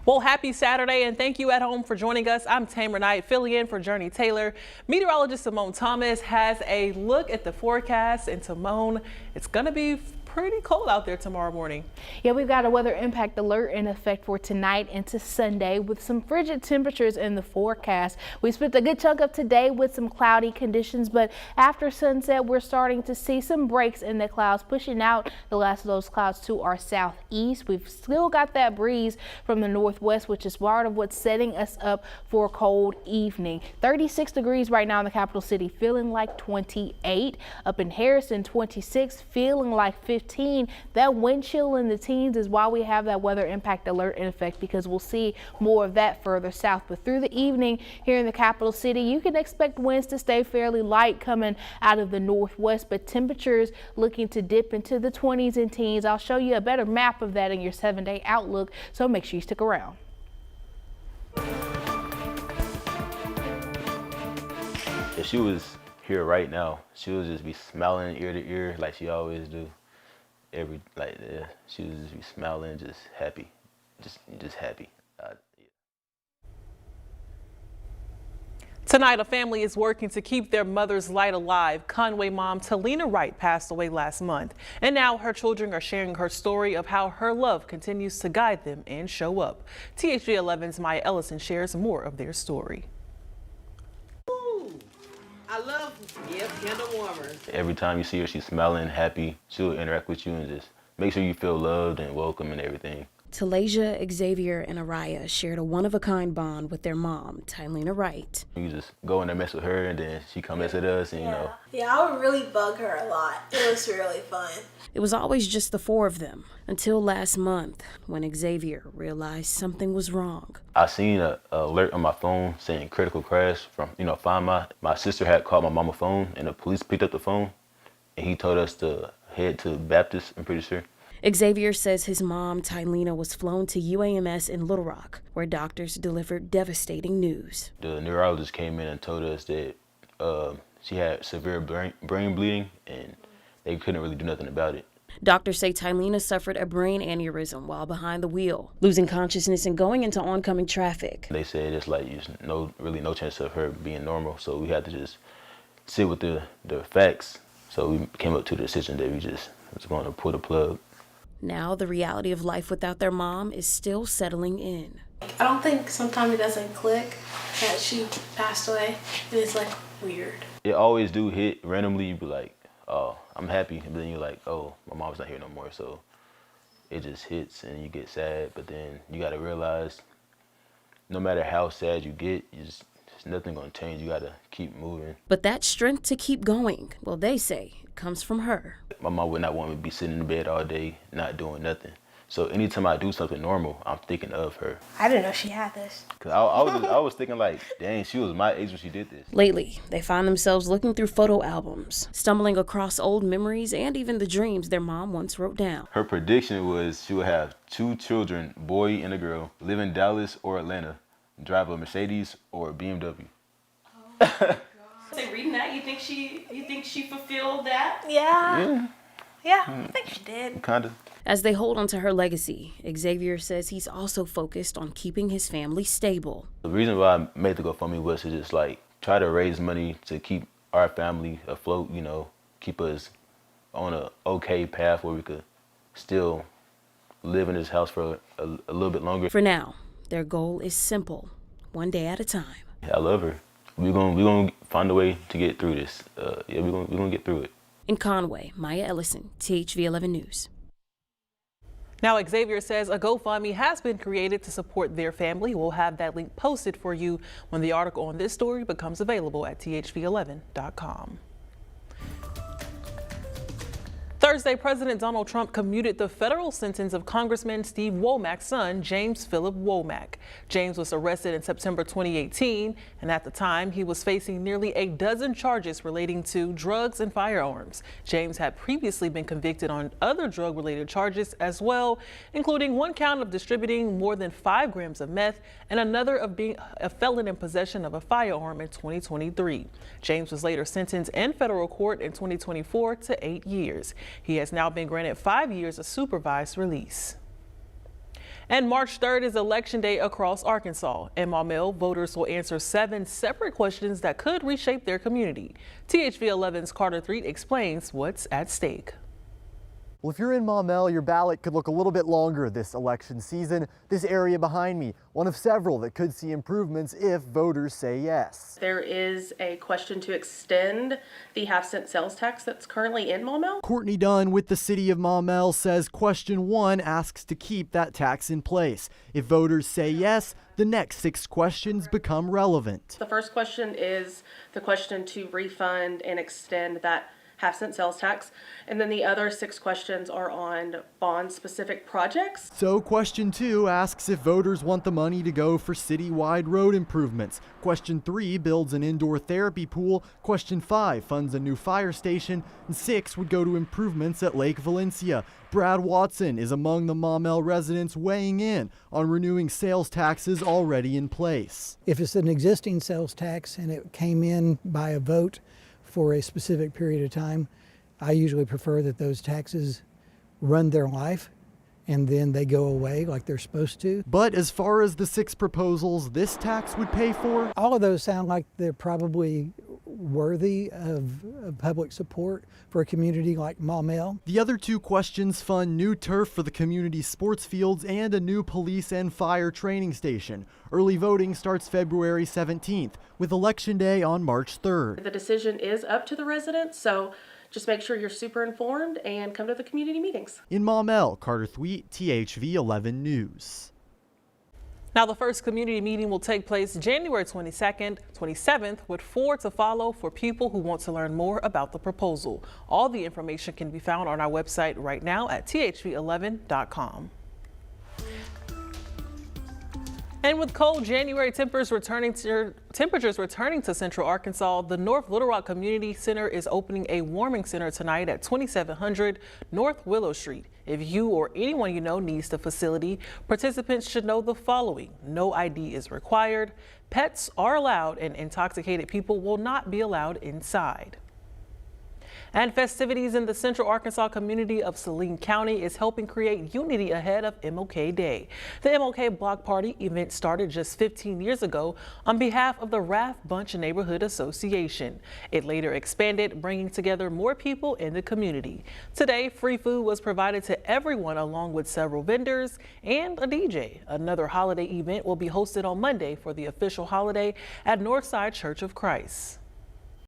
Well, happy Saturday, and thank you at home for joining us. I'm Tamer Knight, filling in for Journey Taylor. Meteorologist Simone Thomas has a look at the forecast. And Simone, it's going to be pretty cold out there tomorrow morning. Yeah, we've got a weather impact alert in effect for tonight into Sunday with some frigid temperatures in the forecast. We spent a good chunk of today with some cloudy conditions, but after sunset, we're starting to see some breaks in the clouds, pushing out the last of those clouds to our southeast. We've still got that breeze from the northwest, which is part of what's setting us up for a cold evening. 36 degrees right now in the capital city, feeling like 28. Up in Harrison, 26, feeling like 15. That wind chill in the teens is why we have that weather impact alert in effect, because we'll see more of that further south. But through the evening here in the capital city, you can expect winds to stay fairly light coming out of the northwest, but temperatures looking to dip into the 20s and teens. I'll show you a better map of that in your 7-day outlook, so make sure you stick around. If she was here right now, she would just be smiling ear to ear like she always do. She would just be smiling, just happy, just happy. Tonight, a family is working to keep their mother's light alive. Conway mom Tylina Wright passed away last month, and now her children are sharing her story of how her love continues to guide them and show up. THV 11's Maya Ellison shares more of their story. I love candle warmers. Every time you see her, she's smiling, happy. She'll interact with you and just make sure you feel loved and welcome and everything. Tylina, Xavier, and Araya shared a one-of-a-kind bond with their mom, Tylina Wright. You just go in there, mess with her, and then she come mess with us, and you know. Yeah, I would really bug her a lot. It was really fun. It was always just the four of them, until last month, when Xavier realized something was wrong. I seen an alert on my phone saying critical crash from, Find My sister had called my mama's phone, and the police picked up the phone, and he told us to head to Baptist, I'm pretty sure. Xavier says his mom, Tylina, was flown to UAMS in Little Rock, where doctors delivered devastating news. The neurologist came in and told us that she had severe brain bleeding, and they couldn't really do nothing about it. Doctors say Tylina suffered a brain aneurysm while behind the wheel, losing consciousness and going into oncoming traffic. They said it's like really no chance of her being normal, so we had to just sit with the facts. So we came up to the decision that we just was going to pull the plug. Now the reality of life without their mom is still settling in. I don't think sometimes it doesn't click that she passed away, and it's like weird. It always do hit randomly. You be like, oh, I'm happy, and then you're like, oh, my mom's not here no more. So it just hits and you get sad, but then you got to realize no matter how sad you get, there's nothing gonna change. You gotta keep moving. But that strength to keep going, well, they say, comes from her. My mom would not want me to be sitting in bed all day, not doing nothing. So anytime I do something normal, I'm thinking of her. I didn't know she had this. Cause I was thinking like, dang, she was my age when she did this. Lately, they find themselves looking through photo albums, stumbling across old memories and even the dreams their mom once wrote down. Her prediction was she would have 2 children, boy and a girl, live in Dallas or Atlanta, drive a Mercedes or a BMW. Oh, so reading that, you think she fulfilled that? Yeah, I think she did. Kinda. As they hold onto her legacy, Xavier says he's also focused on keeping his family stable. The reason why I made the GoFundMe was to just try to raise money to keep our family afloat, keep us on a okay path where we could still live in this house for a little bit longer. For now, their goal is simple, one day at a time. I love her. We're gonna find a way to get through this. We're gonna get through it. In Conway, Maya Ellison, THV 11 News. Now, Xavier says a GoFundMe has been created to support their family. We'll have that link posted for you when the article on this story becomes available at thv11.com. Thursday, President Donald Trump commuted the federal sentence of Congressman Steve Womack's son, James Philip Womack. James was arrested in September 2018, and at the time, he was facing nearly a dozen charges relating to drugs and firearms. James had previously been convicted on other drug-related charges as well, including 1 count of distributing more than 5 grams of meth and another of being a felon in possession of a firearm in 2023. James was later sentenced in federal court in 2024 to 8 years. He has now been granted 5 years of supervised release. And March 3rd is Election Day across Arkansas. In Maumelle, voters will answer 7 separate questions that could reshape their community. THV 11's Carter Threet explains what's at stake. Well, if you're in Maumelle, your ballot could look a little bit longer this election season. This area behind me, one of several that could see improvements if voters say yes. There is a question to extend the half-cent sales tax that's currently in Maumelle. Courtney Dunn with the city of Maumelle says question 1 asks to keep that tax in place. If voters say yes, the next 6 questions become relevant. The first question is the question to refund and extend that half-cent sales tax, and then the other 6 questions are on bond-specific projects. So question 2 asks if voters want the money to go for citywide road improvements. Question 3 builds an indoor therapy pool. Question 5 funds a new fire station, and 6 would go to improvements at Lake Valencia. Brad Watson is among the Maumelle residents weighing in on renewing sales taxes already in place. If it's an existing sales tax and it came in by a vote for a specific period of time, I usually prefer that those taxes run their life and then they go away like they're supposed to. But as far as the 6 proposals this tax would pay for, all of those sound like they're probably worthy of public support for a community like Maumelle. The other 2 questions fund new turf for the community sports fields and a new police and fire training station. Early voting starts February 17th, with Election Day on March 3rd. The decision is up to the residents, so just make sure you're super informed and come to the community meetings. In Maumelle, Carter Thweet, THV 11 News. Now, the first community meeting will take place January 22nd, 27th, with 4 to follow for people who want to learn more about the proposal. All the information can be found on our website right now at thv11.com. And with cold January temperatures returning to Central Arkansas, the North Little Rock Community Center is opening a warming center tonight at 2700 North Willow Street. If you or anyone you know needs the facility, participants should know the following. No ID is required, pets are allowed, and intoxicated people will not be allowed inside. And festivities in the Central Arkansas community of Saline County is helping create unity ahead of MLK Day. The MLK Block Party event started just 15 years ago on behalf of the Raft Bunch Neighborhood Association. It later expanded, bringing together more people in the community. Today, free food was provided to everyone along with several vendors and a DJ. Another holiday event will be hosted on Monday for the official holiday at Northside Church of Christ.